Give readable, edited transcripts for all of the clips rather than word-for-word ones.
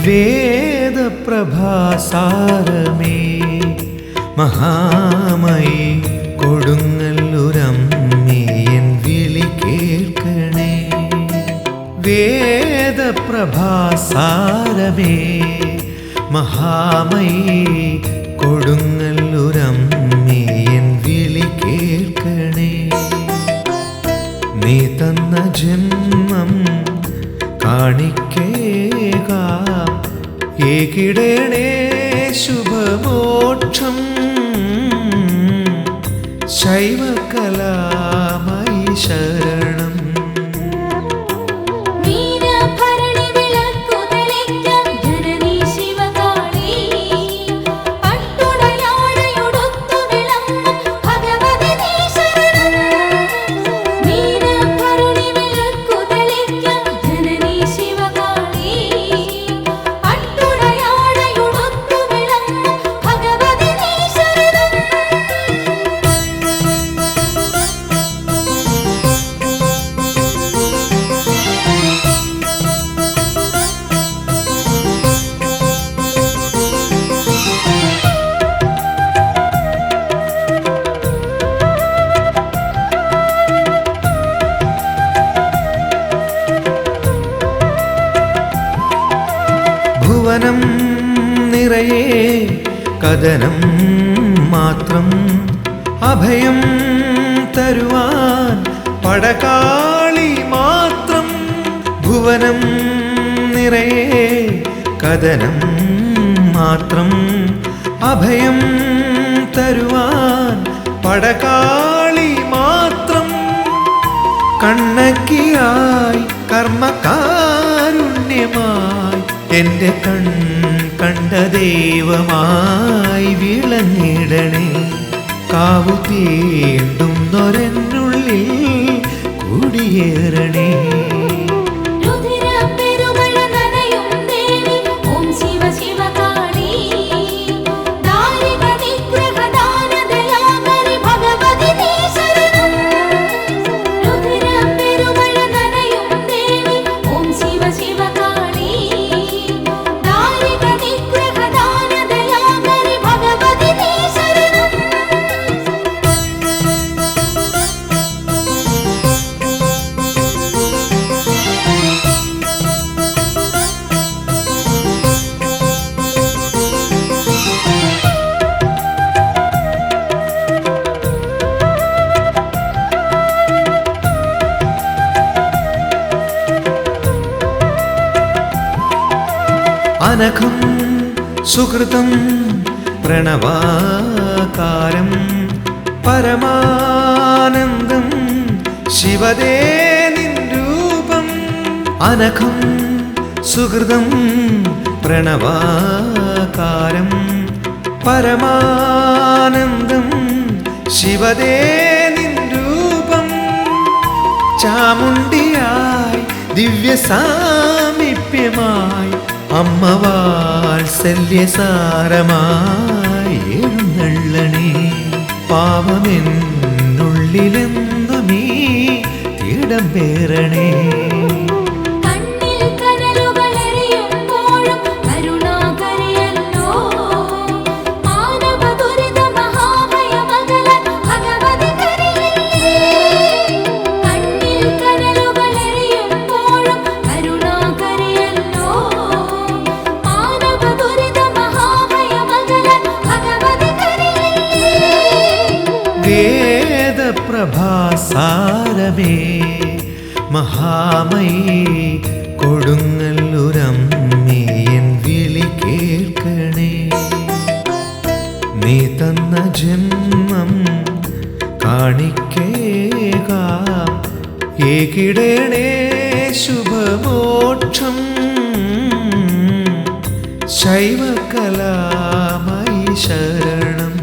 വേദപ്രഭാസാരമേ മഹാമയി കൊടുങ്ങല്ലൂരമ്മേ N വിളി കേൾക്കണേ. വേദപ്രഭാസാരമേ മഹാമയി കൊടുങ്ങല്ലൂരമ്മേ N വിളി കേൾക്കണേ. നീ തന്ന ജന്മം കാണിക്കേകാം ഏകിടണേ ശുഭമോക്ഷം. ശൈവകലാമയി ശരണം. ഭുവനം നിറയെ കഥനം മാത്രം അഭയം തരുവാൻ പടകാളി മാത്രം. ഭുവനം നിറയെ കഥനം മാത്രം അഭയം തരുവാൻ പടകാളി മാത്രം. കണ്ണക്കിയായി കർമ്മകാരുണ്യമായി എൻ്റെ കണ്ട ദൈവമായി വിളങ്ങിടണേ. കാവു തീണ്ടുന്നൊരെന്നുള്ളിൽ കുടിയേറണേ. അനഘം സുഹൃതം പ്രണവാകാരം പരമാനന്ദം ശിവദേ നിൻ രൂപം. അനഘം സുഹൃതം പ്രണവാകാരം പരമാനന്ദം ശിവദേ നിൻ രൂപം. ചാമുണ്ടിയായി ദിവ്യസാമീപ്യമായി അമ്മ വാത്സല്യസാരമായി എഴുന്നള്ളണേ. പാവമെന്നുള്ളിലെന്നു നീ ഇടം പേരണേ. വേദപ്രഭാസാരമേ മഹാമയി കൊടുങ്ങല്ലൂരമ്മേ എൻ വിളി കേൾക്കണേ. നീ തന്ന ജന്മം കാണിക്കേകാം ഏകിടണേ ശുഭമോക്ഷം. ശൈവകലാമയി ശരണം.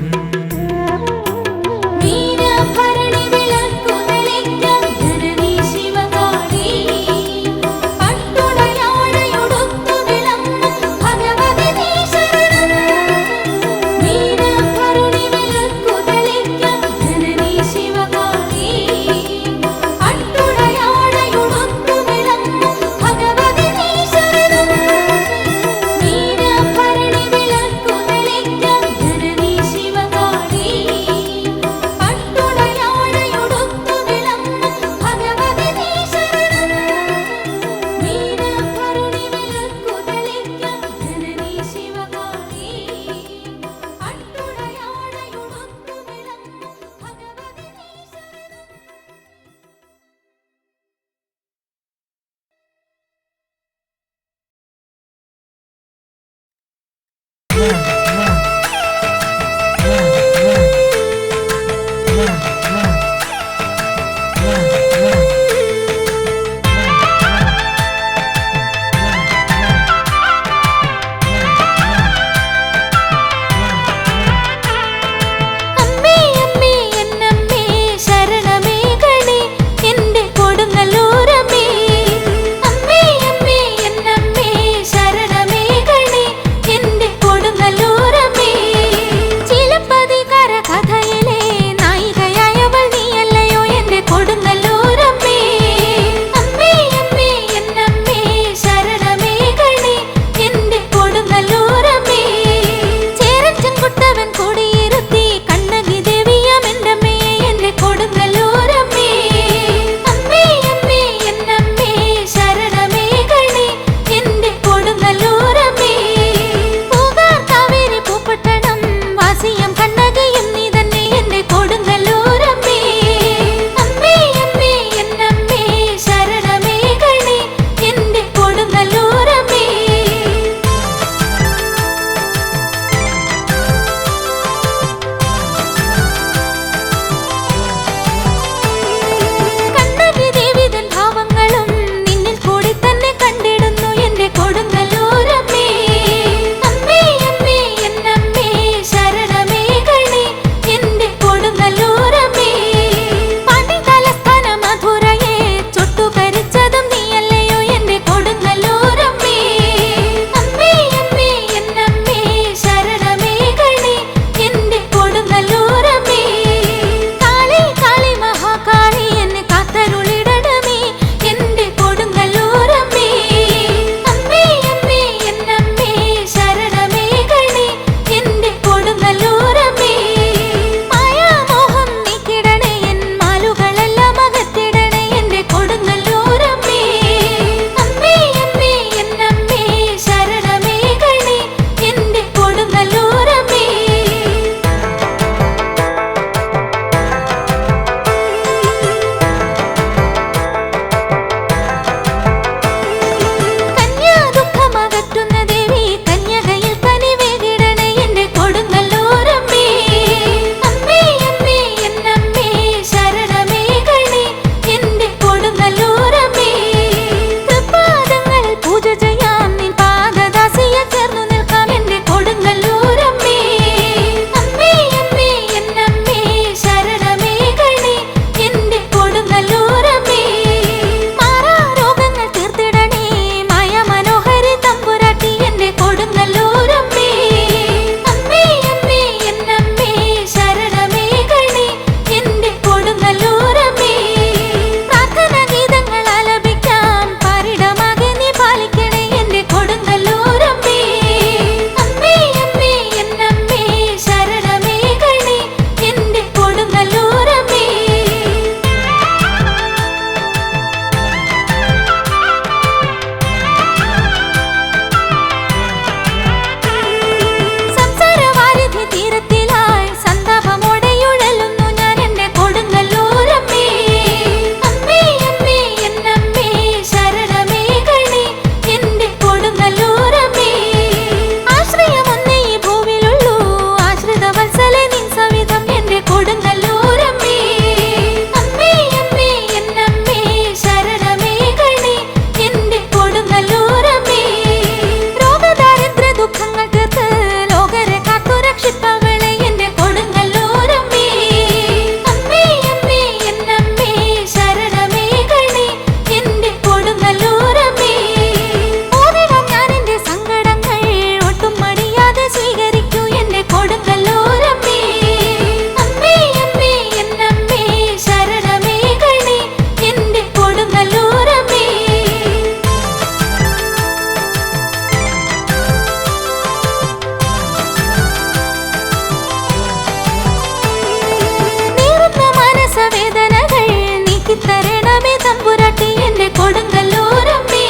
വേദനകൾ നീക്കിത്തരണമേ തമ്പുരാട്ടി എന്റെ കൊടുങ്ങല്ലൂരമ്മേ.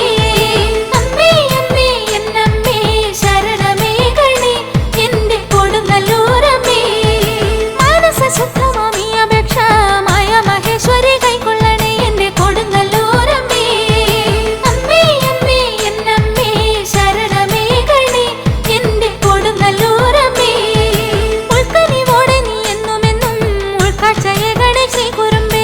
അമ്മേ അമ്മേ എന്നമ്മേ ശരണമേകണേ എന്റെ കൊടുങ്ങല്ലൂരമ്മേ. മനസ്സ ശുദ്ധമാമി അപേക്ഷ മായ മഹേശ്വരി കൈക്കൊള്ളണേ എന്റെ കൊടുങ്ങല്ലൂരമ്മേ. അമ്മേ അമ്മേ എന്നമ്മേ ശരണമേകണേ എന്റെ കൊടുങ്ങല്ലൂരമ്മേ. ഉൾക്കനിവോടെ നീ എന്നുമെന്നും ഉൾക്കാഴ്ചയകണേ ശ്രീ കുറുമ്പേ.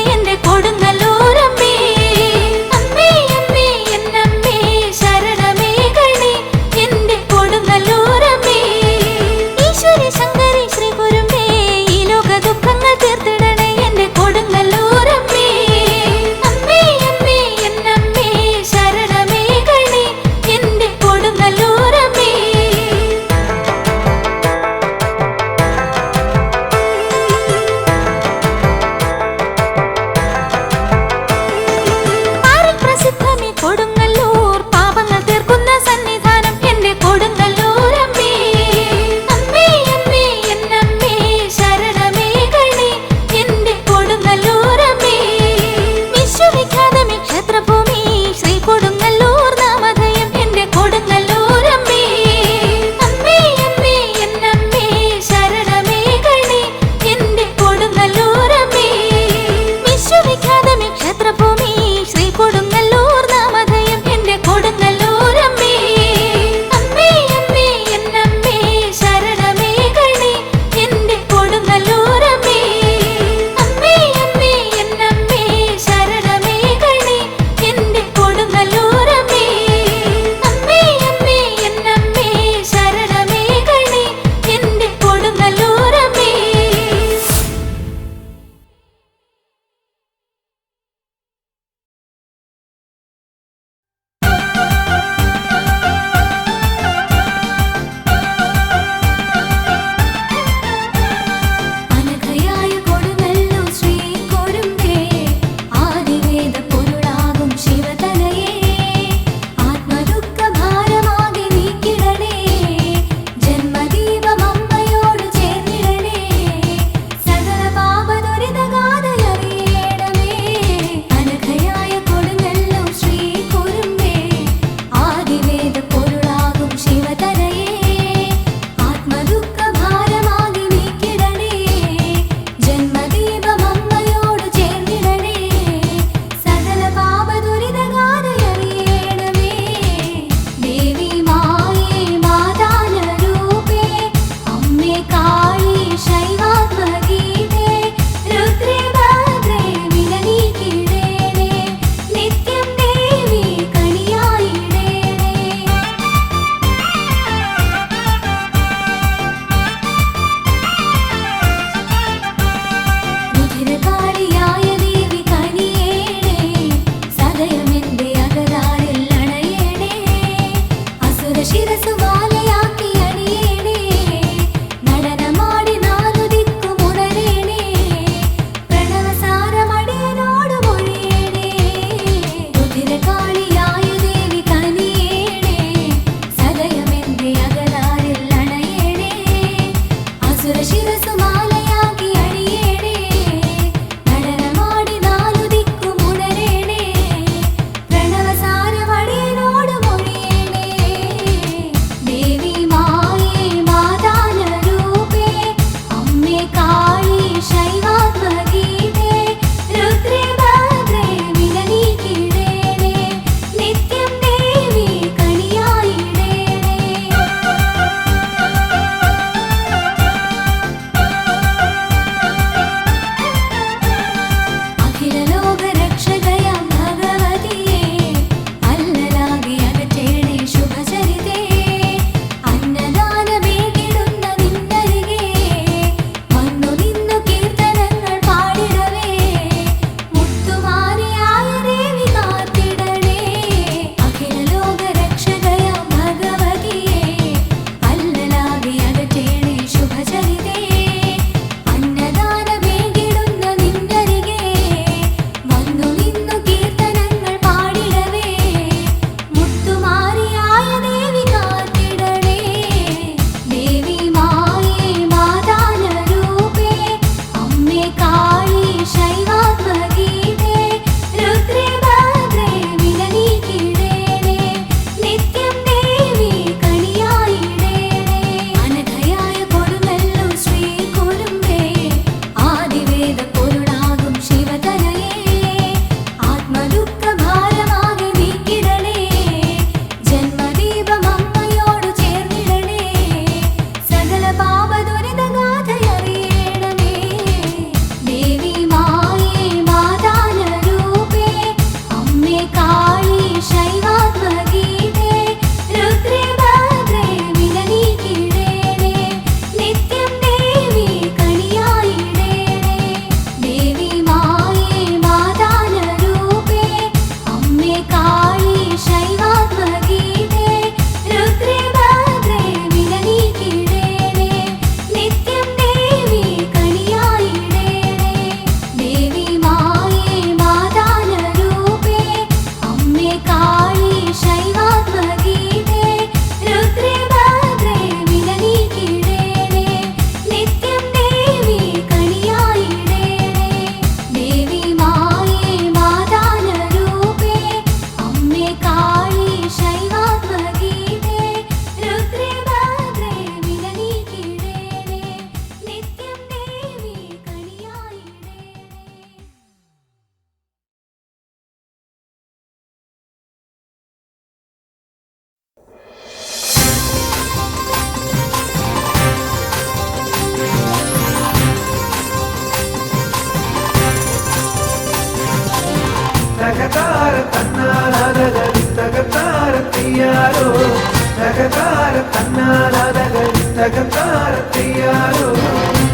തന്നാലാതകരി തകത്താരത്തിയാരോ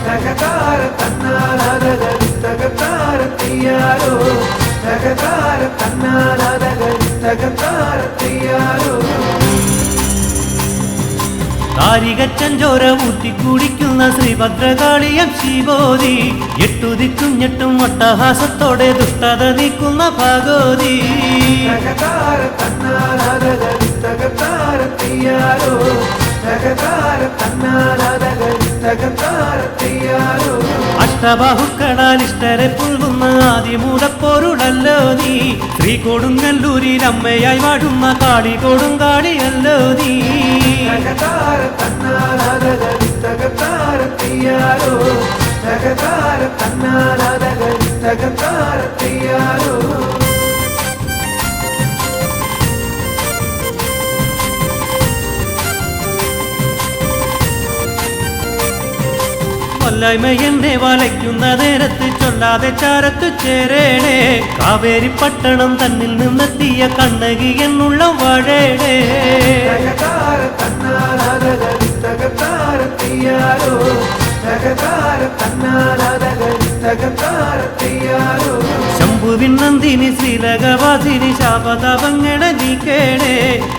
തകതാര തന്നാലാതകരി തകത്താരത്തിയാരോ തകതാര തന്നാലാതകരി തകത്താരത്തിയാരോ കാരികച്ചഞ്ചോര ഊറ്റി കുടിക്കുന്ന ശ്രീഭദ്രകാളിയം ശിവോതി എട്ടുദിക്കും ഞെട്ടും ഒട്ടഹാസത്തോടെ ദുഷ്ടത നീക്കുന്ന ഭഗവതി തകതാര തന്നാലാതകരി തകത്താരത്തിയാരോ തകതാര തന്നാലാതകരി തകത്താരത്തിയാരോ അഷ്ടബാഹുക്കളാൽ ഇഷ്ടരെ പുൽകുന്ന ആദിമൂടപ്പൊരുളല്ലോ നീ ശ്രീ കൊടുങ്ങല്ലൂരിൽ അമ്മയായി വാഴുന്ന കാളി കൊടുങ്കാളിയല്ലോ നീ തകതാര തന്നാലാതകരി തകത്താരത്തിയാരോ തകതാര തന്നാലാതകരി തകത്താരത്തിയാരോ കൊല്ലായ്മ എന്നെ വലയ്ക്കുന്ന നേരത്ത് ചൊല്ലാതെ ചാരത്തു ചേരേണേ കാവേരി പട്ടണം തന്നിൽ നിന്നെത്തിയ കണ്ണകി എന്നുള്ള വാഴേടേ തകതാര തന്നാലാതകരി തകത്താരത്തിയാരോ തകതാര തന്നാലാതകരി തകത്താരത്തിയാരോ ശംഭുവിൻ നന്ദിനി ശ്രീലകവാസിനി ശാപതാപങ്ങളെ നീക്കേണേ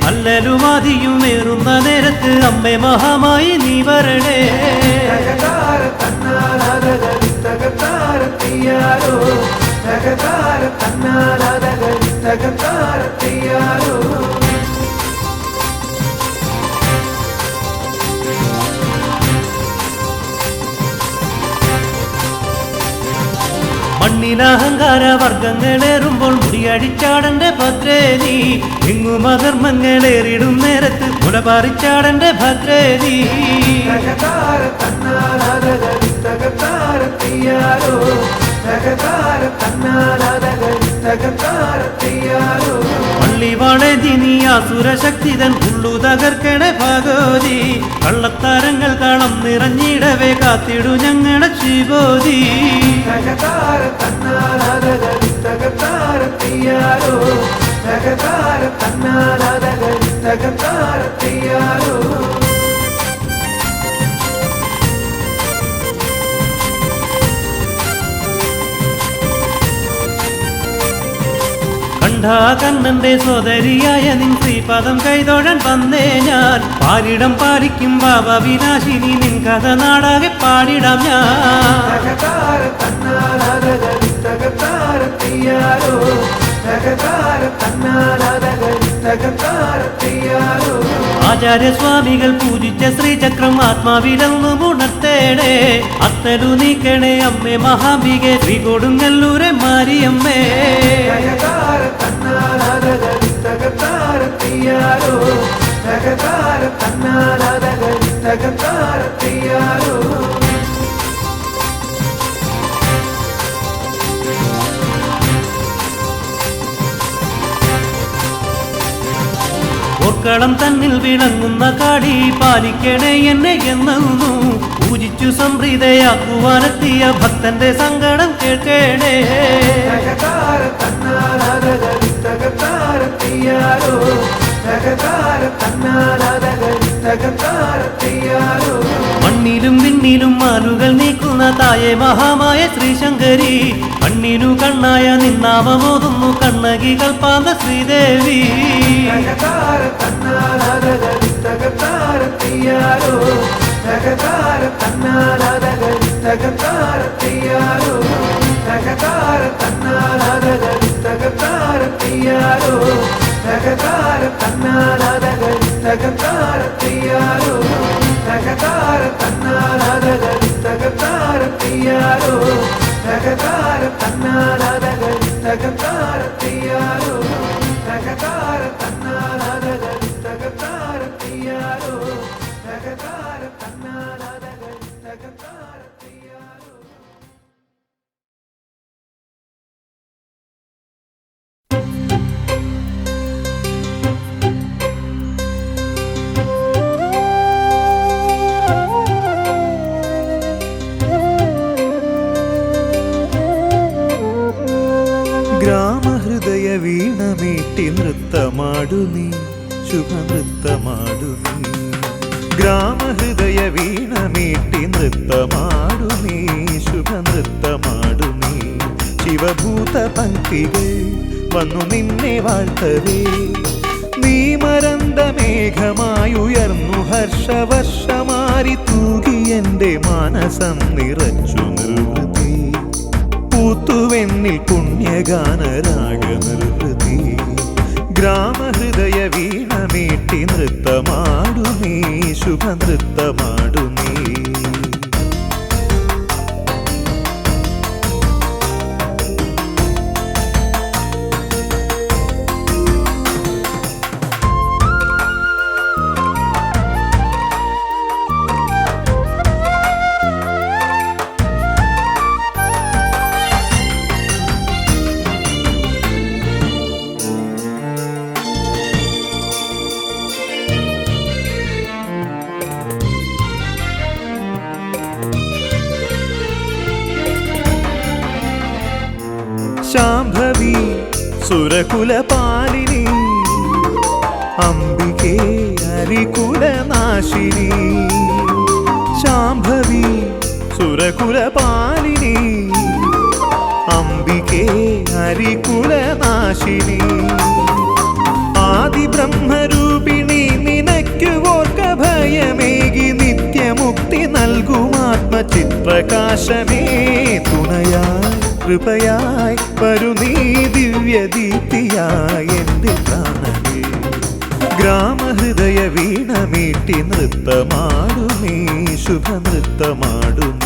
അല്ലലുമാതിയുമേറുന്ന നേരത്ത് അമ്മേ മഹാമായി നീ വരണേ തകതാര തന്നാലാതകരി തകത്താരത്തിയാരോ തകതാര തന്നാലാതകരി തകത്താരത്തിയാരോ മണ്ണിലഹങ്കാര വർഗങ്ങളേറുമ്പോൾ മുടിയടിച്ചാടന്റെ ഭദ്രേനി എങ്ങും അധർമ്മങ്ങളേറിടും നേരത്ത് മുലപാറിച്ചാടന്റെ ഭദ്രേനി തകതാര തന്നാലാതകരി തകത്താരത്തിയാരോ തകതാര തന്നാലാതകരി തകത്താരത്തിയാരോ പള്ളിവാളേതിനി ആസുരശക്തിതൻ ഉള്ളു തകർക്കണേ ഭഗവതി കള്ളത്താരങ്ങൾ കളം നിറഞ്ഞിടവേ കാത്തിടു ഞങ്ങളുടെ ശിവോതി തകതാര തന്നാലാതകരി തകത്താരത്തിയാരോ തകതാര തന്നാലാതകരി തകത്താരത്തിയാരോ കണ്ണന്റെ സോദരിയായ നിൻ ശ്രീപദം കൈതൊഴൻ വന്നേ ഞാൻ പാരിടം പാലിക്കും ബാബ വിനാശിനി നിൻ കഥ നാടാകെ പാടിടാം ഞാൻ തകതാര തന്നാലാതകരി തകത്താരത്തിയാരോ തകതാര തന്നാലാതകരി തകത്താരത്തിയാരോ ആചാര്യസ്വാമികൾ പൂജിച്ച ശ്രീചക്രം ആത്മാവിലൊന്നു ഉണർത്തേണേ അത്തലു നീക്കണേ അമ്മേ മഹാംബികെ ശ്രീ കൊടുങ്ങല്ലൂരെ മാരിയമ്മേ തകതാര തന്നാലാതകരി തകത്താരത്തിയാരോ തകതാര തന്നാലാതകരി തകത്താരത്തിയാരോ ഓർക്കളം തന്നിൽ വിളങ്ങുന്ന കാടി പാലിക്കണേ എന്നെ എന്നു പൂജിച്ചു സംപ്രീതയാക്കുവാനെത്തിയ ഭക്തന്റെ സങ്കടം കേൾക്കണേ തകതാര തന്നാലാതകരി തകത്താരത്തിയാരോ തകതാര തന്നാലാതകരി തകത്താരത്തിയാരോ മണ്ണിലും വിണ്ണിലും മാലുകൾ നീക്കുന്ന തായെ മഹാമായ ശ്രീശങ്കരി കണ്ണിനു കണ്ണായ നിന്നാമോതുന്നു കണ്ണകി കൽപ്പാന്ത ശ്രീദേവി തകതാര തന്നാലാതകരി തകത്താരത്തിയാരോ തകതാര തന്നാലാതകരി തകത്താരത്തിയാരോ തകതാര തന്നാലാതകരി തകത്താരത്തിയാരോ തകതാര തന്നാലാതകരി തകത്താരത്തിയാരോ തകതാര തന്നാലാതകരി തകത്താരത്തിയാരോ തകതാര തന്നാലാതകരി തകത്താരത്തിയാരോ തകതാര തന്നാലാതകരി തകത്താരത്തിയാരോ തകതാര തന്നാലാതകരി തകത്താരത്തിയാരോ ഗ്രാമഹൃദയ വീണമീട്ടി നൃത്തമാടു നീ ശുഭനൃത്തമാടു നീ ഗ്രാമഹൃദയ വീണ മീട്ടി നൃത്തമാടു നീ, ശുഭനൃത്തമാടു നീ. ശിവഭൂത പങ്ക്തികൾ വന്നു നിന്നെ വാഴ്ത്തവേ, നീ മരന്ത മേഘമായുയർന്നു ഹർഷവർഷമാരി തൂകി എൻ്റെ മാനസം നിറച്ചു നിർവൃതി. പൂത്തുവെന്നിൽ പുണ്യഗാനരാഗ നിർവൃതി. ഗ്രാമഹൃദയ വീണ മീട്ടി നൃത്തമാടു നീ, ശുഭനൃത്തമാടു നീ. ശാംഭവി സുരകുലപാലിനി, അംബികേ ഹരികുലനാശിനി. ശാംഭവി സുരകുലപാലിനി, അംബികേ ഹരികുലനാശിനി. ആദിബ്രഹ്മരൂപിണി നിനക്കു ഓർക്ക ഭയമേകി നിത്യമുക്തി നൽകുമാത്മചിത്രകാശമേ. തുണയായി കൃപയായി വരു നീ ദിവ്യദീപ്തിയായി എൻ്റെ പ്രാണനേ. ഗ്രാമഹൃദയ വീണ മീട്ടി നൃത്തമാടു നീ, ശുഭനൃത്തമാടു നീ.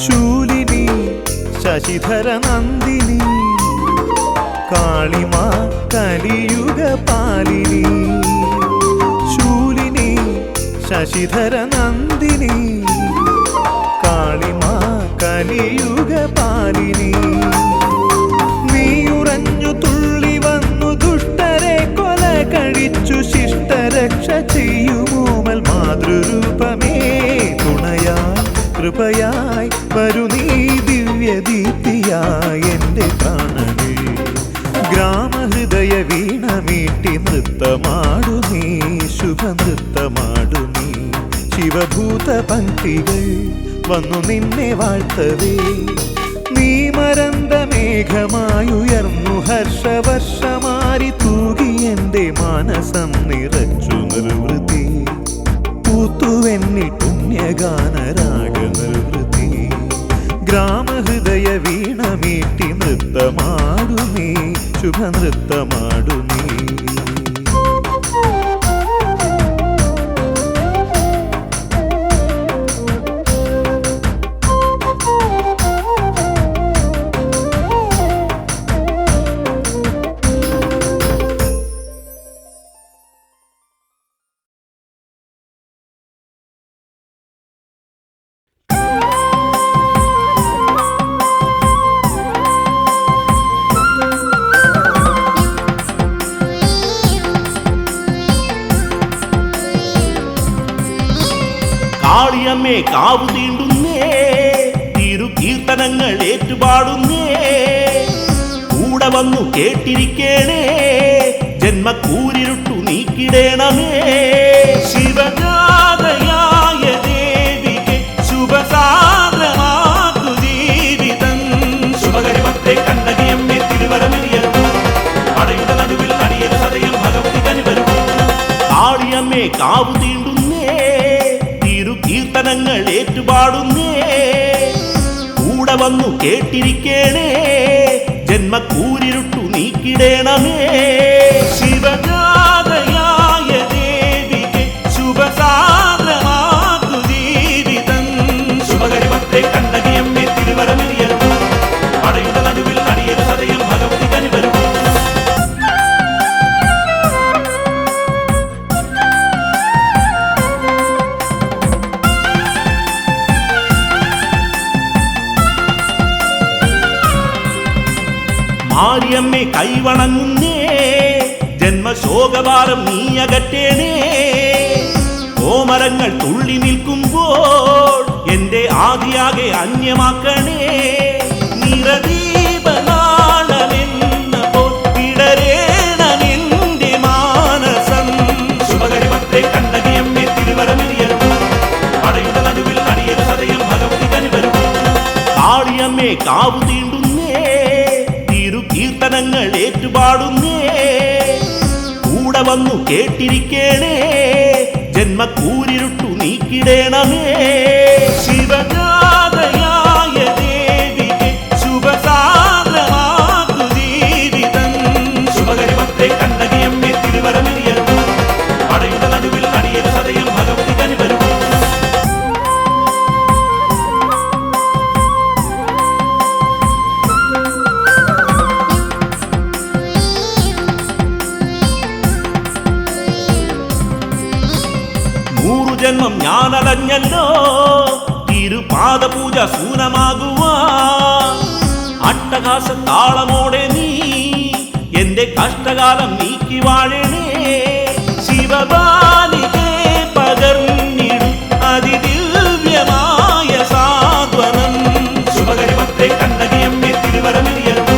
ശൂലിനി ശശിധര നന്ദിനി, കാളിമാ കലിയുഗ പാലിനി. ശൂലിനി ശശിധര നന്ദിനി, കാളിമാ കലിയുഗ പാലിനി. നീയുറഞ്ഞു തുള്ളി വന്നു ദുഷ്ടരെ കൊല കഴിച്ചു ശിഷ്ടരക്ഷ ചെയ്യുമോമൽ മാതൃരൂപമേ. തുണയായി കൃപയായി വരു നീ ദിവ്യദീപ്തിയായി എൻ്റെ പ്രാണനേ. ഗ്രാമഹൃദയ വീണ മീട്ടി നൃത്തമാടു നീ, ശുഭനൃത്തമാടു നീ. ശിവഭൂത പങ്ക്തികൾ വന്നു നിന്നെ വാഴ്ത്തവേ, നീ മരന്ത മേഘമായുയർന്നു ഹർഷവർഷമാരി തൂകി എൻ്റെ മാനസം നിറച്ചു നിർവൃതി. പൂത്തുവെന്നിൽ പുണ്യഗാനരാഗ നിർവൃതി. ഗ്രാമഹൃദയ വീണ മീട്ടി നൃത്തമാടു നീ, ശുഭനൃത്തമാടു നീ. കാളിയമ്മേ കാവു തീണ്ടുന്നേ, തിരുകീർത്തനങ്ങൾ ഏറ്റുപാടുന്നേ. കൂടെ വന്നു കേട്ടിരിക്കേണേ, ജന്മക്കൂരിരുട്ടു നീക്കിടേണമേ. ശിവജാതയായ ദേവികെ ശുഭസാന്ദ്രമാക്കു ജീവിതം. ശുഭകരിമത്തെ കണ്ണകിയമ്മേ തിരുവരമെറിയരുമോ, പടയുടെ നടുവിൽ അടിയരു സദയം ഭഗവതി കനിവരുമോ. കാളിയമ്മേ കാവു തീണ്ടുന്നേ, കീർത്തനങ്ങൾ ഏറ്റുപാടുന്നേ. കൂടെ വന്നു കേട്ടിരിക്കേണേ, ജന്മക്കൂരിരുട്ടു നീക്കിടേണമേ. ശിവജാതയായ ദേവികെ ശുഭസാന്ദ്രമാക്കു ജീവിതം. ശുഭകരിമത്തെ കണ്ണകിയമ്മേ തിരുവരമെറിയരുമോ, പടയുടെ നടുവിൽ അടിയരു സദയം ഭഗവതി കനിവരുമോ. മാരിയമ്മേ കൈവണങ്ങുന്നേ ജന്മശോകഭാരം നീ അകറ്റേണേ ഓമരങ്ങൾ തുള്ളി നിൽക്കുമ്പോൾ എന്റെ ആദിയാകെ അന്യമാക്കണേ നിറദീപനാളമെന്ന പൊട്ടിടരേണമെന്റെ മാനസം ശുഭകരിമത്തെ കണ്ണകിയമ്മേ തിരുവരമിരിയലും പടയുടെ നടുവിൽ അടിയൽ സദയം ഭഗവതി കനിവരും കാളിയമ്മേ കാവു തീണ്ടുന്നേ തിരു കീർത്തനങ്ങൾ ഏറ്റുപാടുന്നേ കൂടെ വന്നു കേട്ടിരിക്കേണേ ജന്മക്കൂരിരുട്ടു നീക്കിടേണമേ ശിവജാതയായ ദേവിക്ക് ശുഭസാന്ദ്രമാക്കു ജീവിതം ശുഭകരിമത്തെ കണ്ണകിയമ്മേ തിരുവരമിരിയലും പടയുടെ നടുവിൽ അടിയൽ സദയം ഭഗവതി കനിവരും ജന്മം ഞാനലഞ്ഞല്ലോ തിരുപാദപൂജ സൂനമാകുവാ അട്ടഹാസ താളമോടെ നീ എന്റെ കഷ്ടകാലം നീക്കി വാഴണേ ശിവബാലികേ പകർന്നിടും അതിദിവ്യമായ സാന്ത്വനം ശുഭകരിമത്തെ കണ്ണകിയമ്മേ തിരുവരമിരിയലും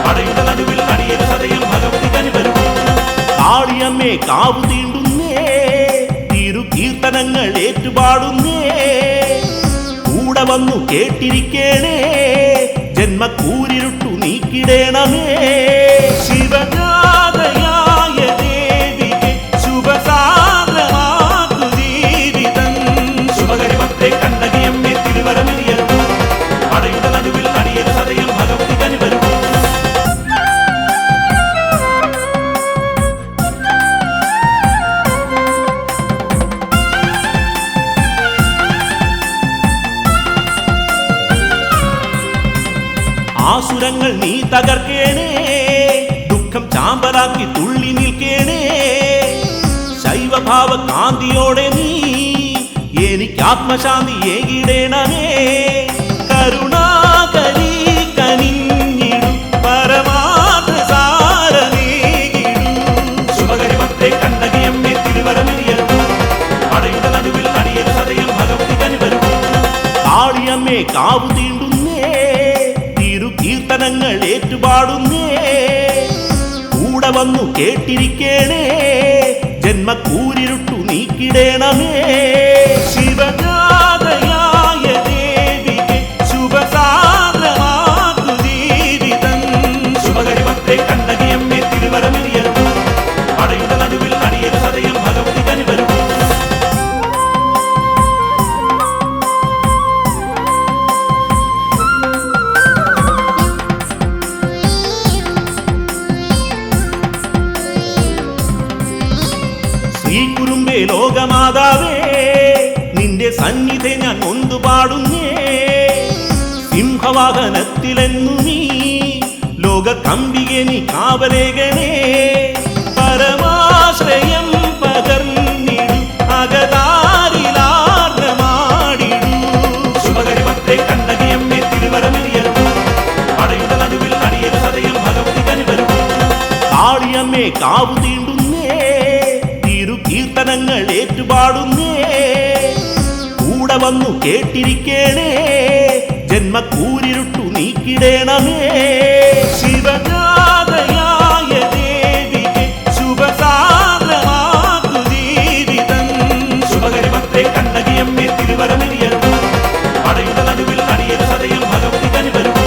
പടയുടെ നടുവിൽ അടിയൽ സദയം ഭഗവതി കനിവരും കാളിയമ്മേ കാവു തീണ്ടുന്നേ കീർത്തനങ്ങൾ ഏറ്റുപാടുന്നേ കൂടെ വന്നു കേട്ടിരിക്കേണേ ജന്മക്കൂരിരുട്ടു നീക്കിടേണമേ ശിവജാതയായ ദേവിക്ക് ശുഭസാന്ദ്രമാക്കു ജീവിതം ശുഭകരിമത്തെ കണ്ണകിയമ്മേ തിരുവരമിരിയലും പടയുടെ നടുവിൽ അടിയൽ സദയം ഭഗവതി കനിവരും ആസുരങ്ങൾ നീ തകർക്കേണേ ദുഃഖം ചാമ്പലാക്കി തുള്ളി നിൽക്കേണേ ശൈവഭാവ കാന്തിയോടെ നീ എനിക്ക് ആത്മശാന്തി ഏകിടേണമേ കരുണാകരി കനിഞ്ഞിടും പരമാർത്ഥ സാരമേകിടും ശുഭകരിമത്തെ കണ്ണകിയമ്മേ തിരുവരമിരിയലും പടയുടെ നടുവിൽ അടിയൽ സദയം ഭഗവതി കനിവരും കാളിയമ്മേ കാവു തീണ്ടുന്നേ കീർത്തനങ്ങൾ ഏറ്റുപാടുന്നേ കൂടെ വന്നു കേട്ടിരിക്കേണേ ജന്മക്കൂരിരുട്ടു നീക്കിടേണമേ ശിവജാതയായ ദേവിക്ക് ശുഭസാന്ദ്രമാക്കു ജീവിതം ശുഭകരിമത്തെ കണ്ണകിയമ്മേ തിരുവരമിരിയലും പടയുടെ നടുവിൽ അടിയൽ സദയം ഭഗവതി കനിവരും ശ്രീകുരുമ്പേ ലോകമാതാവേ നിന്റെ സന്നിധി ഞാൻ ഒന്നു പാടുന്നേ സിംഹവാഹനത്തിലെന്നു നീ ലോക കമ്പികെ നീ കാവലേകനേ പരമാശ്രയം പകർന്നിടും അകതാരിലാർദ്രമാടിടൂ ശുഭകരിമത്തെ കണ്ണകിയമ്മേ തിരുവരമിരിയലും പടയുടെ നടുവിൽ അടിയൽ സദയം ഭഗവതി കനിവരും കാളിയമ്മേ കാവു തീണ്ടുന്നേ കീർത്തനങ്ങൾ ഏറ്റുപാടുന്നേ കൂടെ വന്നു കേട്ടിരിക്കേണേ ജന്മക്കൂരിരുട്ടു നീക്കിടേണമേ ശിവജാതയായ ദേവിക്ക് ശുഭസാന്ദ്രമാക്കു ജീവിതം ശുഭകരിമത്തെ കണ്ണകിയമ്മേ തിരുവരമിരിയലും പടയുടെ നടുവിൽ അടിയൽ സദയം ഭഗവതി കനിവരും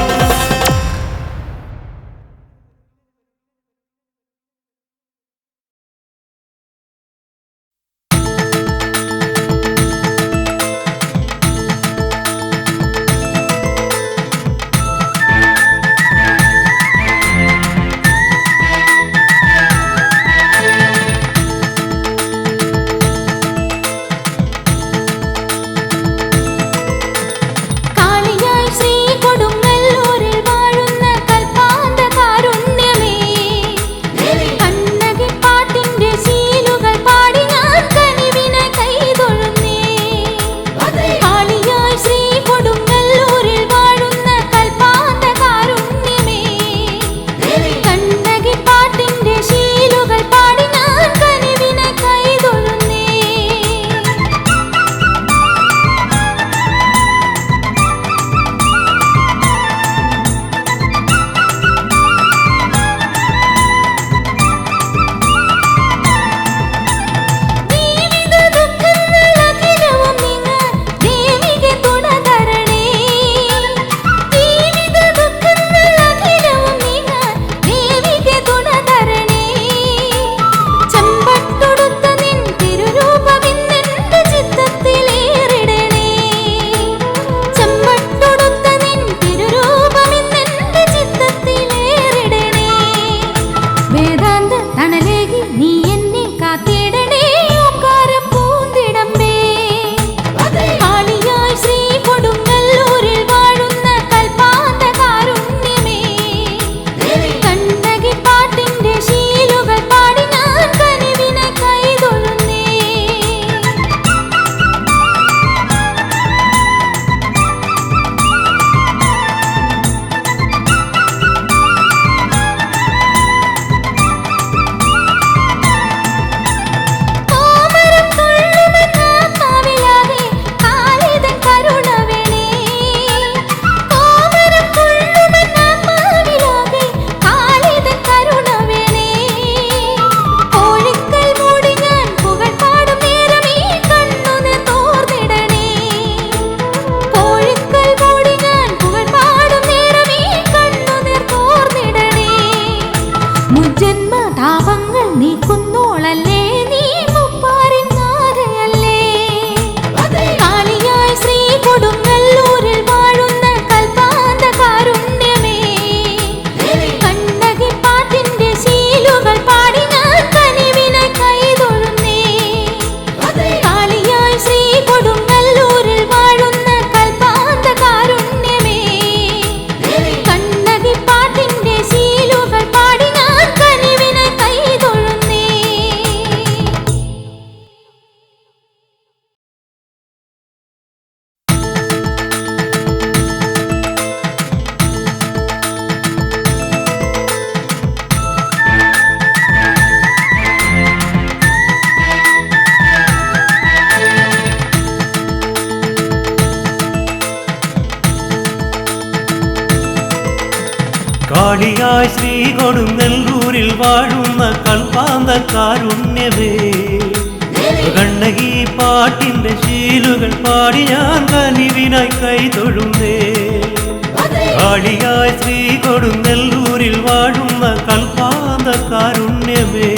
കാളിയായി ശ്രീ കൊടുങ്ങല്ലൂരിൽ വാഴുന്ന കൽപ്പാന്ത കാരുണ്യമേ കണ്ണകി പാട്ടിന്റെ ശീലുകൾ പാടി ഞാൻ കനിവിനായി കൈതൊഴുന്നേ കാളിയായി ശ്രീ കൊടുങ്ങല്ലൂരിൽ വാഴുന്ന കൽപ്പാന്ത കാരുണ്യമേ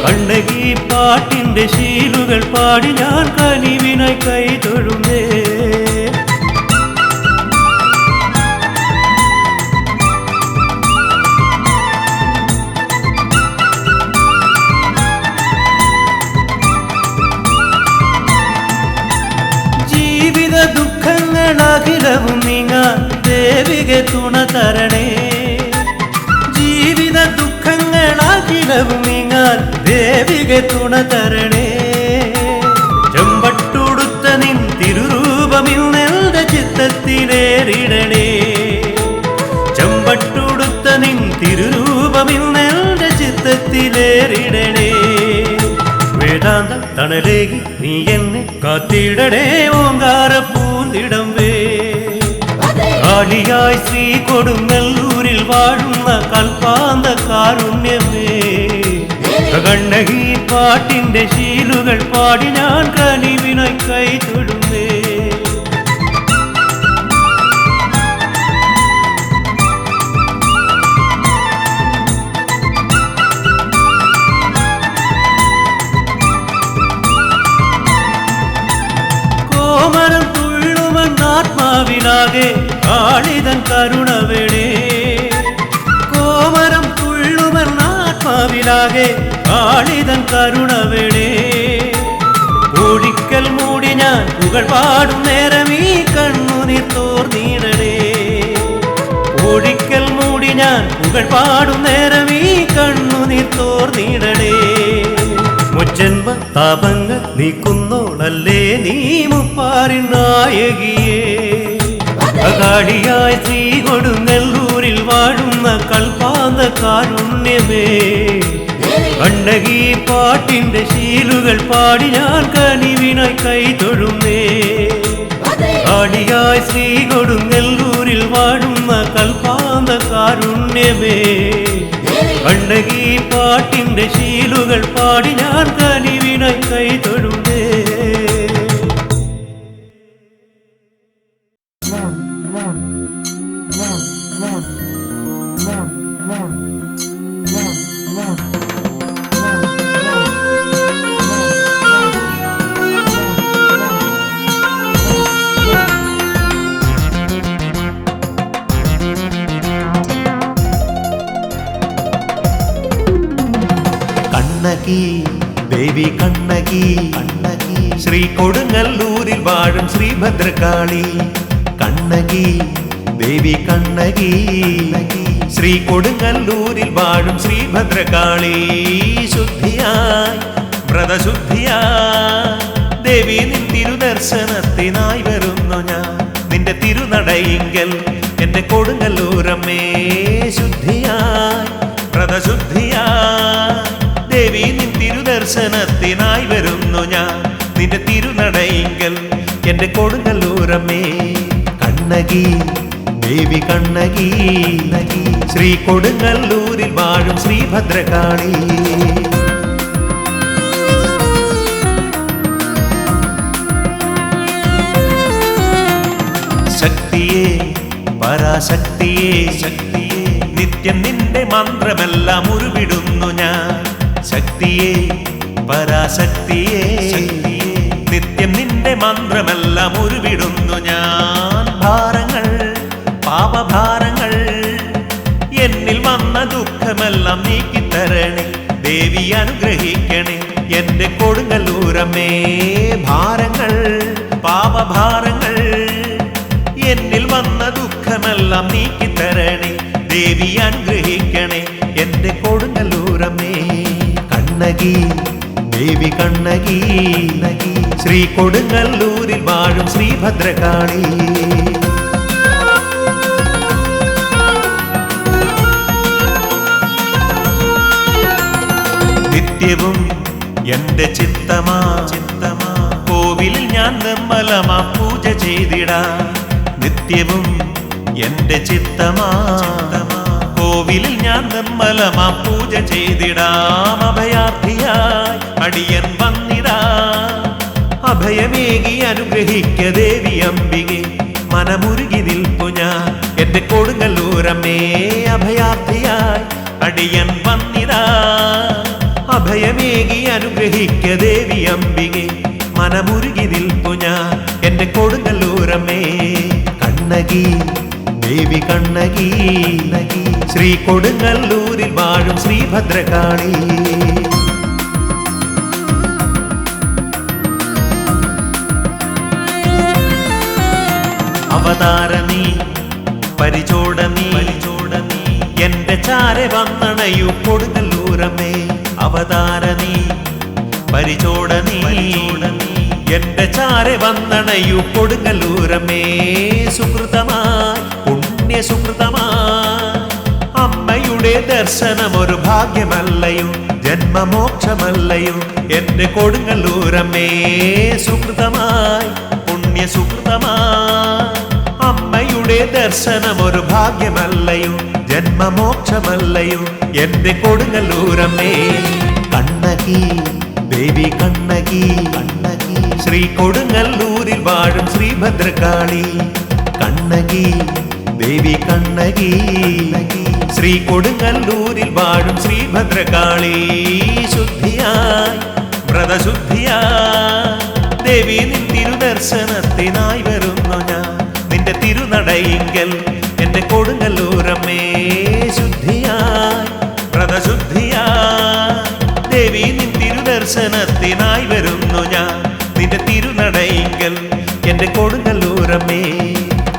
കണ്ണകി പാട്ടിന്റെ ശീലുകൾ പാടി ഞാൻ കനിവിനായി കൈതൊഴുന്നേ ദുഃഖങ്ങളാകിലവും നീങ്ങാൻ ദേവിക തുണ തരണേ ജീവിത ദുഃഖങ്ങളാകിലവും നീങ്ങാൻ ദേവിക തുണ തരണേ ചെമ്പട്ടുടുത്ത നിൻ തിരുരൂപമിൽ നെൽന്റെ ചിത്തത്തിലേറിടണേ ചെമ്പട്ടുടുത്ത നിൻ തിരുരൂപമിൽ നെൽന്റെ ചിത്തത്തിലേറിടണേ വേദാന്ത തണലേകി നീ എന്നെ കാത്തിടണേ ഓങ്കാര പൂന്തിടമ്പേ കാളിയായി ശ്രീ കൊടുങ്ങല്ലൂരിൽ വാഴുന്ന കൽപ്പാന്ത കാരുണ്യമേ കണ്ണകി പാട്ടിന്റെ ശീലുകൾ പാടി ഞാൻ കനിവിനായി കൈതൊഴുന്നേ കോമരം തുള്ളുമെന്നാത്മാവിലാകെ കാളിതൻ കരുണവേണേ കോമരം തുള്ളുമെന്നാത്മാവിലാകെ കാളിതൻ കരുണവേണേ ഒരിക്കൽ മൂടി ഞാൻ പുകൾ പാടും നേരം ഈ കണ്ണുനീർ തോർന്നിടണേ ഒരിക്കൽ മൂടി ഞാൻ പുകൾ പാടും നേരം ഈ കണ്ണുനീർ തോർന്നിടണേ മുജ്ജന്മ താപങ്ങൾ നീക്കുന്നോളല്ലേ നീ മുപ്പാരിൻ നായകിയേ കാളിയായി ശ്രീ കൊടുങ്ങല്ലൂരിൽ വാഴുന്ന കൽപ്പാന്ത കാരുണ്യമേ കണ്ണകി പാട്ടിന്റെ ശീലുകൾ പാടി ഞാൻ കനിവിനായി കൈതൊഴുന്നേ കാളിയായി ശ്രീ കൊടുങ്ങല്ലൂരിൽ വാഴുന്ന കൽപ്പാന്ത കാരുണ്യമേ കണ്ണകി പാട്ടിന്റെ ശീലുകൾ പാടി ഞാൻ കനിവിനായി കൈതൊഴുന്നേ കണ്ണകി ദേവി കണ്ണകി കണ്ണകി ശ്രീ കൊടുങ്ങല്ലൂരിൽ വാഴും ശ്രീഭദ്രകാളി കണ്ണകി ദേവി കണ്ണകി ശ്രീ കൊടുങ്ങല്ലൂരിൽ വാഴും ശ്രീഭദ്രകാളി ശുദ്ധിയായി വ്രതശുദ്ധിയായി ദേവി നിൻ തിരുദർശനത്തിനായി വരുന്നു ഞാൻ നിന്റെ തിരുനടയിങ്കൽ എന്റെ കൊടുങ്ങല്ലൂരമ്മേ ശുദ്ധിയായി വ്രതശുദ്ധിയായി ദേവി നിൻ തിരുദർശനത്തിനായി വരുന്നു ഞാൻ നിന്റെ തിരുനടയിങ്കൽ എന്റെ കൊടുങ്ങല്ലൂരമ്മേ കണ്ണകി ദേവി കണ്ണകി ശ്രീ കൊടുങ്ങല്ലൂരിൽ വാഴും ശ്രീഭദ്രകാളി ശക്തിയേ പരാശക്തിയേ ശക്തിയേ നിത്യം നിന്റെ മന്ത്രമെല്ലാം ഉരുവിടുന്നു ഞാൻ ശക്തിയേ പരാശക്തിയേ നിത്യം നിന്റെ മന്ത്രമെല്ലാം ഉരുവിടുന്നു ഞാൻ ഭാരങ്ങൾ പാപഭാരങ്ങൾ എന്നിൽ വന്ന ദുഃഖമെല്ലാം നീക്കിത്തരണേ ദേവി അനുഗ്രഹിക്കണേ എന്റെ കൊടുങ്ങല്ലൂരമ്മേ ഭാരങ്ങൾ പാപഭാരങ്ങൾ എന്നിൽ വന്ന ദുഃഖമെല്ലാം നീക്കിത്തരണേ ദേവി അനുഗ്രഹിക്കണേ എന്റെ കൊടുങ്ങല്ലൂരമ്മേ കണ്ണകി ദേവി കണ്ണകി ശ്രീ കൊടുങ്ങല്ലൂരിൽ വാഴും ശ്രീഭദ്രകാളി നിത്യവും എന്റെ ചിത്തമാ കോവിലിൽ ഞാൻ നിർമ്മലമാ പൂജ ചെയ്തിടാം നിത്യവും എന്റെ ചിത്തമാ കോവിലിൽ ഞാൻ നിർമ്മലമാം പൂജ ചെയ്തിടാം അഭയാർത്ഥിയായി അടിയൻ വന്നിടാ അഭയമേകി അനുഗ്രഹിക്ക ദേവി അംബികെ മനമുരുകി നിൽപ്പു ഞാൻ എന്റെ കൊടുങ്ങല്ലൂരമ്മേ അഭയാർത്ഥിയായി അടിയൻ വന്നിടാ അഭയമേകി അനുഗ്രഹിക്ക ദേവി അംബികെ മനമുരുകി നിൽപ്പു ഞാൻ എന്റെ കൊടുങ്ങല്ലൂരമ്മേ കണ്ണകി ദേവി കണ്ണകി ശ്രീ കൊടുങ്ങല്ലൂരിൽ വാഴും ശ്രീഭദ്രകാളി അവതാരണി പരിചോടനീ എന്റെ ചാരെ വന്നണയു കൊടുങ്ങല്ലൂരമ്മേ അവതാരണി പരിചോടനീ എന്റെ ചാരെ വന്നണയു കൊടുങ്ങല്ലൂരമ്മേ സുഹൃതമായി പുണ്യസുഹൃതമായി അമ്മയുടെ ദർശനം ഒരു ഭാഗ്യമല്ലയോ ജന്മമോക്ഷമല്ലയോ എന്റെ കൊടുങ്ങല്ലൂരമ്മേ സുഹൃതമായി പുണ്യസുഹൃതമായി അമ്മയുടെ ദർശനം ഒരു ഭാഗ്യമല്ലയോ ജന്മമോക്ഷമല്ലയോ എന്റെ കൊടുങ്ങല്ലൂരമ്മേ കണ്ണകി ദേവി കണ്ണകി ശ്രീ കൊടുങ്ങല്ലൂരിൽ വാഴും ശ്രീഭദ്രകാളി കണ്ണകി ദേവി കണ്ണകി ശ്രീ കൊടുങ്ങല്ലൂരിൽ വാഴും ശ്രീഭദ്രകാളി ശുദ്ധിയായി വ്രതശുദ്ധിയായി ദേവി നിൻ തിരുദർശനത്തിനായി വരുന്നു ഞാൻ നിന്റെ തിരുനടയിങ്കൽ എന്റെ കൊടുങ്ങല്ലൂരമ്മേ ശുദ്ധിയായി വ്രതശുദ്ധിയായി ദേവി നിൻ തിരുദർശനത്തിനായി വരുന്നു ഞാൻ നിന്റെ തിരുനടയിങ്കൽ എന്റെ കൊടുങ്ങല്ലൂരമ്മേ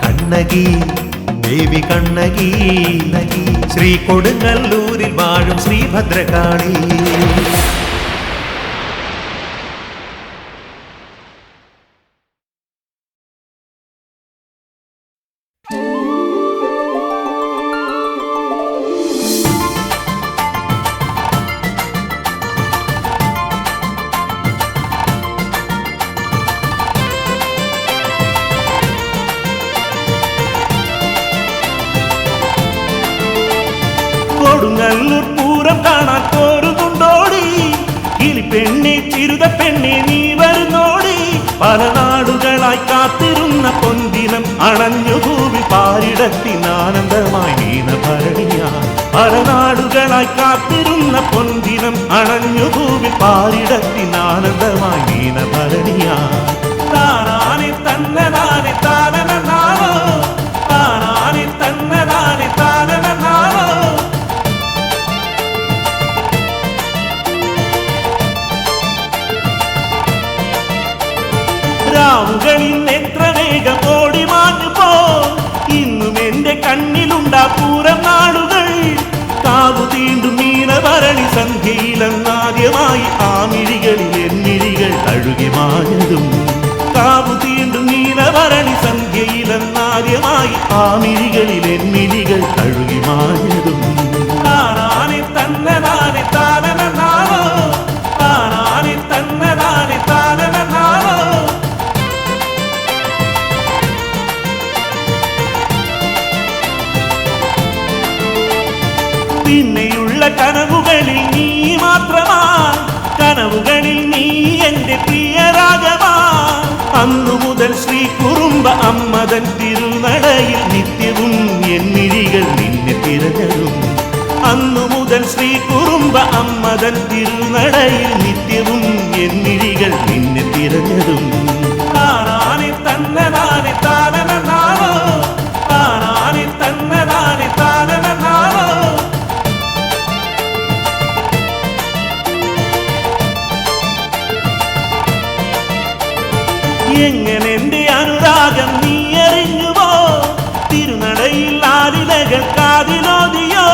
കണ്ണകി ദേവി കണ്ണകി ശ്രീ കൊടുങ്ങല്ലൂരിൽ വാഴും ശ്രീഭദ്രകാളി കൊടുങ്ങല്ലൂർ പൂരം കാണാൻ പോരുന്നുണ്ടോടി കിളിപ്പെണ്ണെ ചിരുത പെണ്ണെ നീ വരുന്നോടി പല നാടുകളായി കാത്തിരുന്ന പൊന്തിനം അണഞ്ഞു ഭൂമി പാരിടത്തിനാനന്ദമായി നീനഭരണിയ പല നാടുകളായി കാത്തിരുന്ന പൊന്തിനം അണഞ്ഞു ഭൂമി പാരിടത്തിനാനന്ദമായി നീനഭരണിയ താനാനെ തന്നനാനെ താനനാവോ താനാനെ തന്നനാനെ താനനാവോ രാവുകളിൽ എത്ര വേഗം ഓടി മാഞ്ഞു പോ ഇന്നും എന്റെ കണ്ണിലുണ്ടാ പൂരം നാളുകൾ കാവു തീണ്ടും മീനഭരണി സന്ധ്യയിലെന്നാദ്യമായി ആ മിഴികളിൽ എന്നിഴികൾ അഴുകി മാഞ്ഞതും കാവു തീണ്ടും മീനഭരണി സന്ധ്യയിലെന്നാദ്യമായി ആ മിഴികളിൽ എന്നിഴികൾ അഴുകി മാഞ്ഞതും താനാനെ തന്നനാനെ താനനാവോ താനാനെ തന്നനാനെ താനനാവോ പിന്നെയുള്ള കനവുകളിൽ നീ മാത്രമാ കനവുകളിൽ നീ എന്റെ പ്രിയരാഗമാ അന്നു മുതൽ ശ്രീ കുറുമ്പ അമ്മതൻ തിരുനടയിൽ നിത്യവും എന്നിഴികൾ നിന്നെ തിരഞ്ഞതും അന്നു മുതൽ ശ്രീ കുറുമ്പ അമ്മതൻ തിരുനടയിൽ നിത്യവും എന്നിഴികൾ നിന്നെ തിരഞ്ഞതും താനാനെ തന്നനാനെ താനനാവോ താനാനെ തന്നനാനെ താനനാവോ എങ്ങനെ എന്റെ അനുരാഗം നീ അറിഞ്ഞുവോ തിരുനടയിൽ ആലിലകൾ കാതിലോതിയോ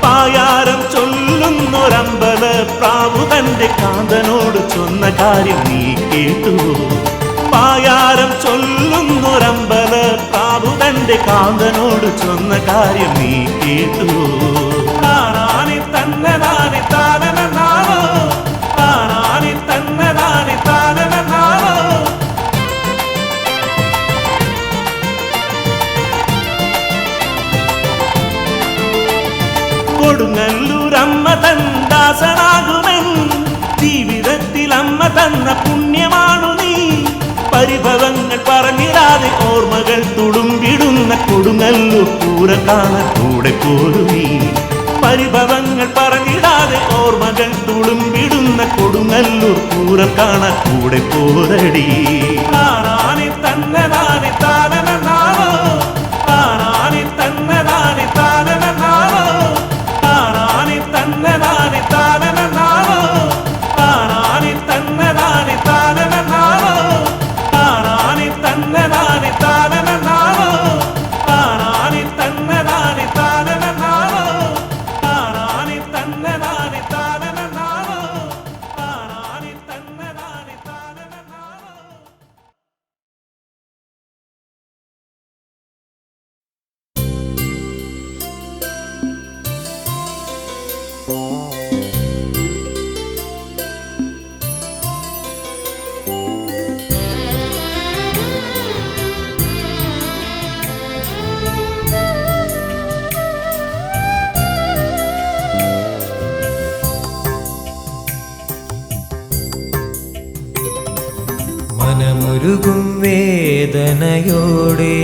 പായാരം ചൊല്ലുന്നൊരമ്പല പ്രാവു തന്റെ കാന്തനോട് ചൊന്ന കാര്യം നീ കേട്ടുവോ പായാരം ചൊല്ലുന്നൊരമ്പല പ്രാവു തന്റെ കാന്തനോട് ചൊന്ന കാര്യം നീ കേട്ടുവോ താനാനെ തന്നനാനെ താനനാവോ താനാനെ തന്നനാനെ താനനാവോ കൊടുങ്ങല്ലൂരമ്മ തൻ ദാസനാകുമെൻ ജീവിതത്തിൽ അമ്മ തന്ന പുണ്യമാണു നീ പരിഭവങ്ങൾ പറഞ്ഞിടാതെ ഓർമ്മകൾ തുളുമ്പിടുന്ന കൊടുങ്ങല്ലൂർ പൂരം കാണാൻ കൂടെ പോരു നീ പരിഭവങ്ങൾ പറഞ്ഞിടാതെ ഓർമ്മകൾ തുളുമ്പിടുന്ന കൊടുങ്ങല്ലൂർ പൂരം കാണാൻ കൂടെ പോരടി താനാനെ തന്നതാനെ താനനാവോ താനാനെ തന്നതാനെ താനനാവോ താനാനെ തന്നതാനെ താനനാവോ താനാനെ തന്നതാനെ താനനാവോ താനാനെ തന്നതാനെ താനനാവോ താനാനെ തന്നതാനെ താനനാവോ താനാനെ തന്നതാനെ താനനാവോ താനാനെ തന്നതാനെ താനനാവോ. മനമുരുകും വേദനയോടെ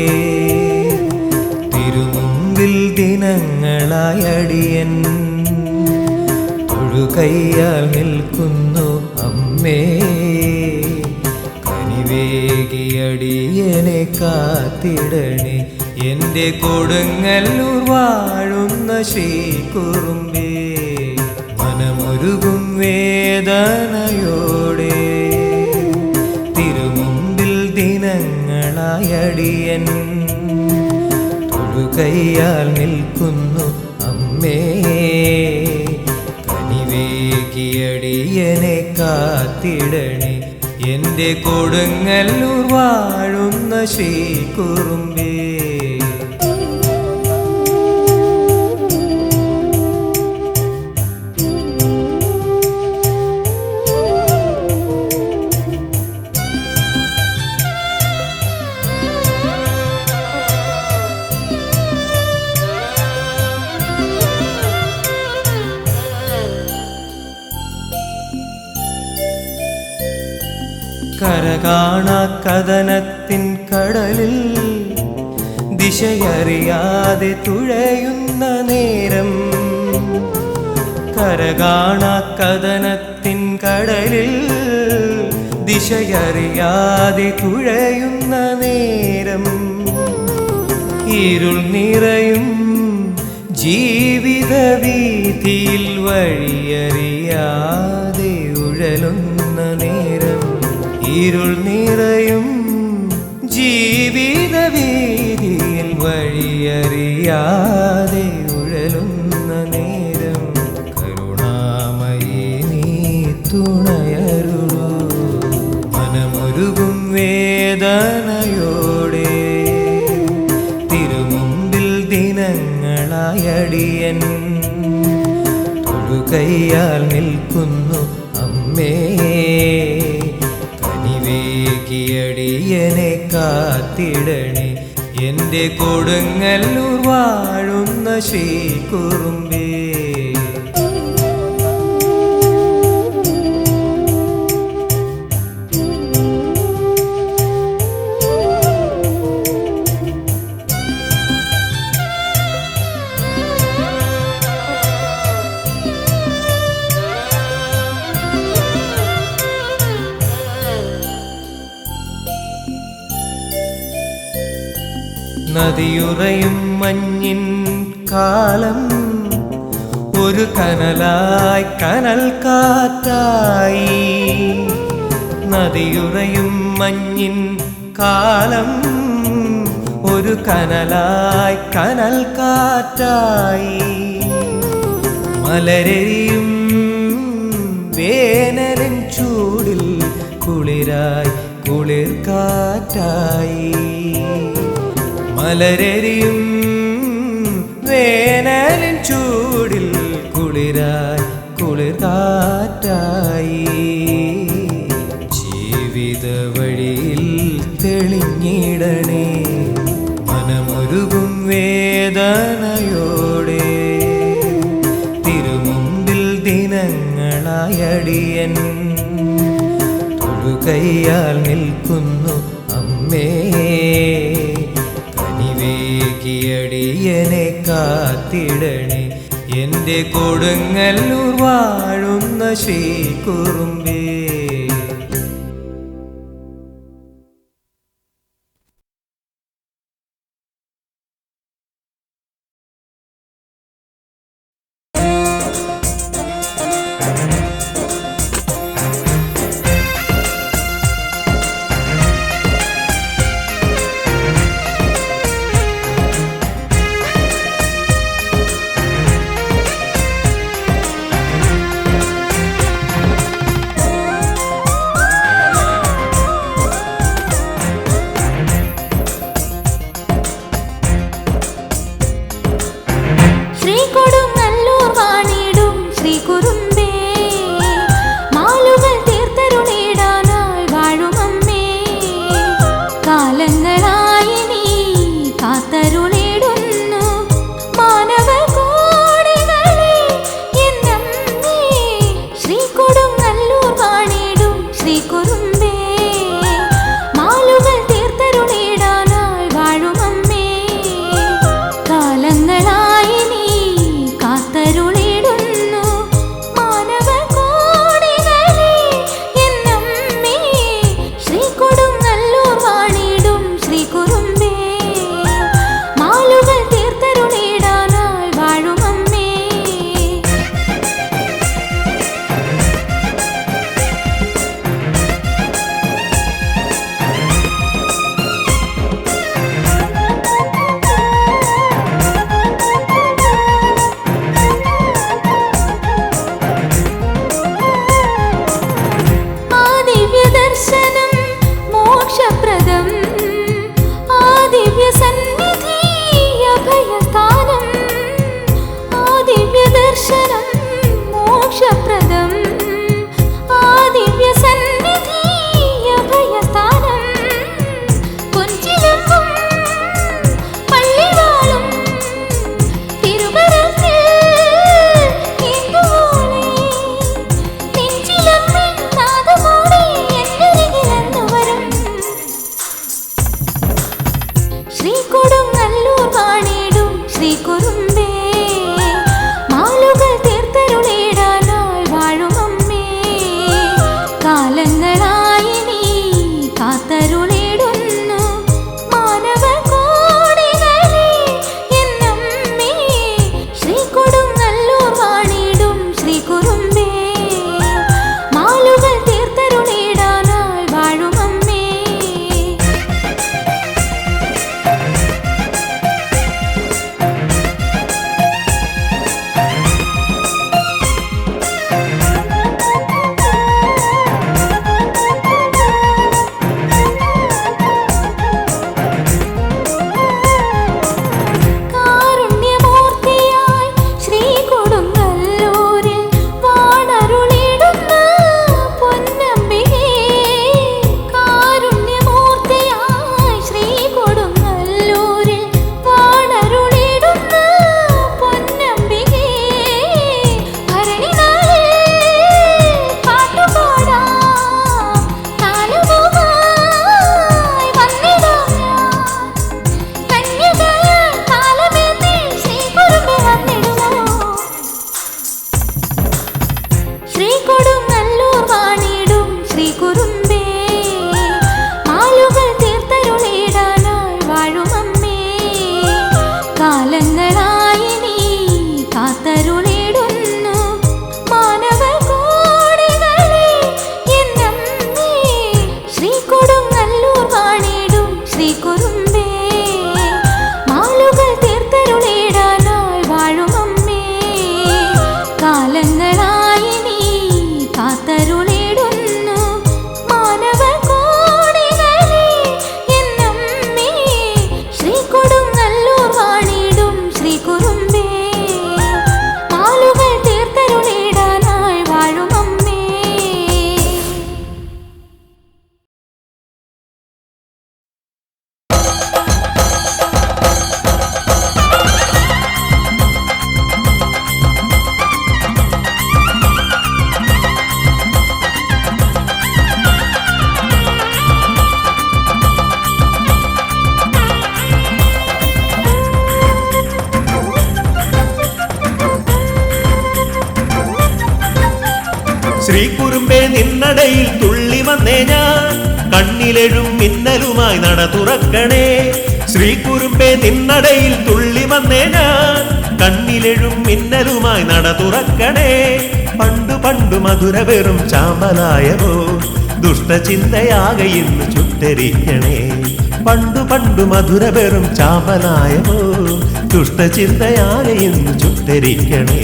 തിരുമുമ്പിൽ ദിനങ്ങളായടിയൻ തൊഴുകയ്യാൽ നിൽക്കുന്നു അമ്മേ കനിവേകിയടിയനെ കാത്തിടണേ എൻ്റെ കൊടുങ്ങല്ലൂർ വാഴുന്ന ശ്രീകുറുമ്പേ മനമുരുകും വേദനയോടെ തിരുമുമ്പിൽ ദിനങ്ങളായടിയൻ തൊഴുകയ്യാൽ നിൽക്കുന്നു അമ്മേ കനിവേകിയടിയനെ കാത്തിടണേ എൻ്റെ കൊടുങ്ങല്ലൂർ വാഴുന്ന ശ്രീകുറുമ്പേ കരകാണാ കഥനത്തിൻ കടലിൽ ദിശയറിയാതെ തുഴയുന്ന നേരം കരകാണാ കഥനത്തിൻ കടലിൽ ദിശയറിയാതെ തുഴയുന്ന നേരം ഇരുൾ നിറയും ജീവിത വീതിയിൽ വഴിയറിയാതെ ഉഴലുന്ന നേരം ഇരുൾ നിറയും ജീവിത വീതിയിൽ വഴിയറിയാതെ ഉഴലുന്ന നേരം കരുണാമയി നീ തുണയരുളൂ മനമുരുകും വേദനയോടെ തിരുമുമ്പിൽ ദിനങ്ങളായടിയൻ തൊഴുകയ്യാൽ നിൽക്കുന്നു അമ്മേ കനിവേകിയടിയനെ കാത്തിടണേ എൻ്റെ കൊടുങ്ങല്ലൂർ വാഴുന്ന ശ്രീകുറുമ്പേ നദിയുറയും മഞ്ഞിൻ കാലം ഒരു കനലായി കനൽ കാറ്റായി നദിയുറയും മഞ്ഞിൻ കാലം ഒരു കനലായി കനൽ കാറ്റായി മലരെയും വേനലിൻ ചൂടിൽ കുളിരായി കുളിർ കാറ്റായി മലരെയും വേനലിൻ ചൂടിൽ കുളിരായി കുളിർ കാറ്റായി ജീവിത വഴിയിൽ തെളിഞ്ഞിടണേ മനമുരുകും വേദനയോടെ അടിയൻ തൊഴുകയ്യാൽ നിൽക്കുന്നു അമ്മേ കനിവേകിയടിയനെ കാത്തിടണേ എൻ്റെ കൊടുങ്ങല്ലൂർ വാഴുന്ന ശ്രീകുറുമ്പേ. കുറുമ്പേ നിന്നടയിൽ തുള്ളി വന്നേ ഞാൻ കണ്ണിലെഴും മിന്നലുമായി നട തുറക്കണേ ശ്രീ കുറുമ്പേ നിന്നടയിൽ തുള്ളി വന്നേ ഞാൻ കണ്ണിലെഴും മിന്നലുമായി നട തുറക്കണേ പണ്ടു പണ്ടു മധുര വെറും ചാമ്പലായവോ ദുഷ്ടചിന്തയാകെ ഇന്ന് ചുട്ടരിക്കണേ പണ്ടു പണ്ടു മധുര വെറും ചാമ്പലായവോ ദുഷ്ടചിന്തയാകെ ഇന്ന് ചുട്ടരിക്കണേ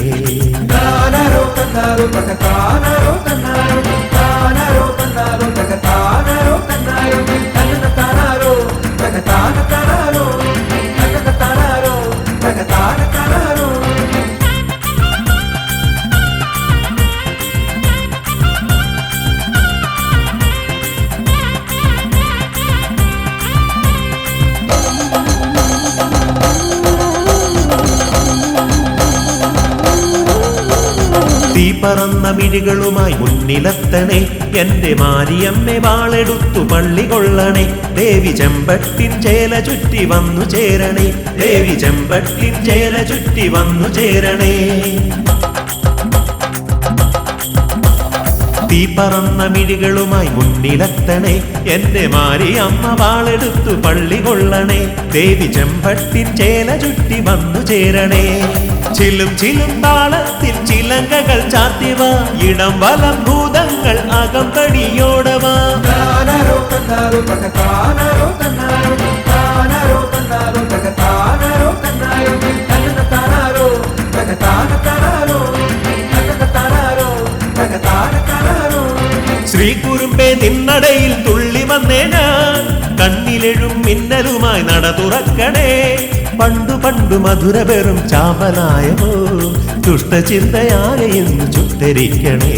തീ പറന്ന മിഴികളുമായി മുന്നിലെത്തണേ എന്റെ മാരിയമ്മേ വാളെടുത്തു പള്ളി കൊള്ളണേ ദേവി ചെമ്പട്ടിൻ ചേല ചുറ്റി വന്നു ചേരണേ ദേവി ചെമ്പട്ടിൻ ചേല ചുറ്റി വന്നു ചേരണേ തീ പറന്ന മിഴികളുമായി മുന്നിലെത്തണേ എന്റെ മാരിയമ്മ വാളെടുത്തു പള്ളി കൊള്ളണേ ദേവി ചെമ്പട്ടിൻ ചേല ചുറ്റി വന്നു ചേരണേ ചിലും ചിലും താളത്തിൽ ചിലങ്കകൾ ചാത്തിവ ഇടം വലം ഭൂതങ്ങൾ അകമ്പടിയോടവ ശ്രീ കുറുമ്പേ നിന്നടയിൽ തുള്ളി വന്നേ ഞാൻ കണ്ണിലെഴും മിന്നലുമായി നട തുറക്കണേ പണ്ടു പണ്ടു മധുര വെറും ചാമ്പലായവോ ദുഷ്ടചിന്തയാകെ ഇന്ന് ചുട്ടരിക്കണേ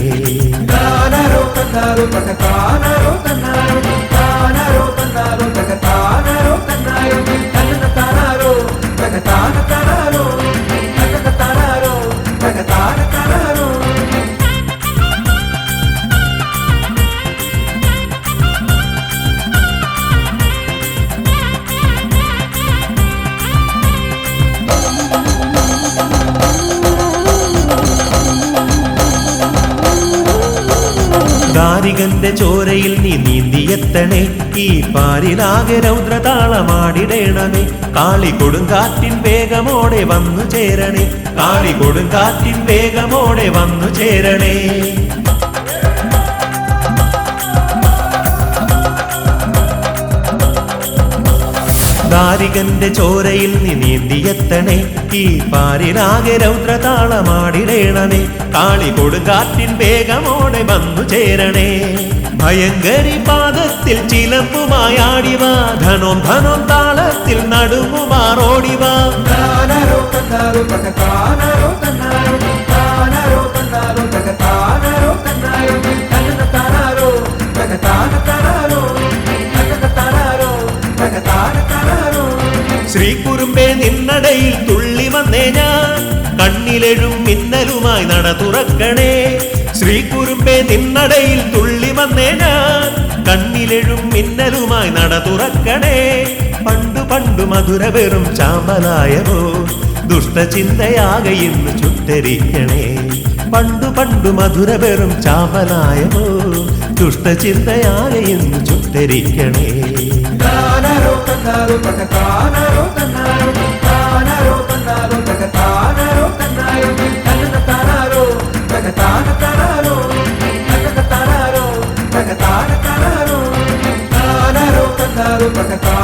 ദാരികന്റെ ചോരയിൽ നീ നീന്തിയെത്തണേ ഈ പാരിലാകെ രൗദ്രതാളമാടിടേണമേ കാളി കൊടുങ്കാറ്റിൻ വേഗമോടെ വന്നു ചേരണേ കാളി കൊടുങ്കാറ്റിൻ വേഗമോടെ വന്നു ചേരണേ ദാരികന്റെ ചോരയിൽ നീ നീന്തിയെത്തണേ ഈ പാരിലാകെ രൗദ്രതാളമാടിടേണമേ കാളി കൊടുങ്കാറ്റിൻ വേഗമോടെ വന്നു ചേരണേ ഭയങ്കരി പാദത്തിൽ ചിലമ്പുമായാടിവ ധനോം ധനോം താളത്തിൽ നടുങ്ങുമാറോടിവ ശ്രീ കുറുമ്പേ നിന്നടയിൽ തുള്ളി വന്നേ ഞാൻ കണ്ണിലെഴും മിന്നലുമായി നട തുറക്കണേ ശ്രീ കുറുമ്പേ നിന്നടയിൽ തുള്ളി വന്നേ ഞാൻ കണ്ണിലെഴും മിന്നലുമായി നട തുറക്കണേ പണ്ടു പണ്ടു മധുര വെറും ചാമ്പലായവോ ദുഷ്ടചിന്തയാകെ ഇന്ന് ചുട്ടരിക്കണേ പണ്ടു പണ്ടു മധുര വെറും ചാമ്പലായവോ ദുഷ്ടചിന്തയാകെ ഇന്ന് ചുട്ടരിക്കണേ Takatana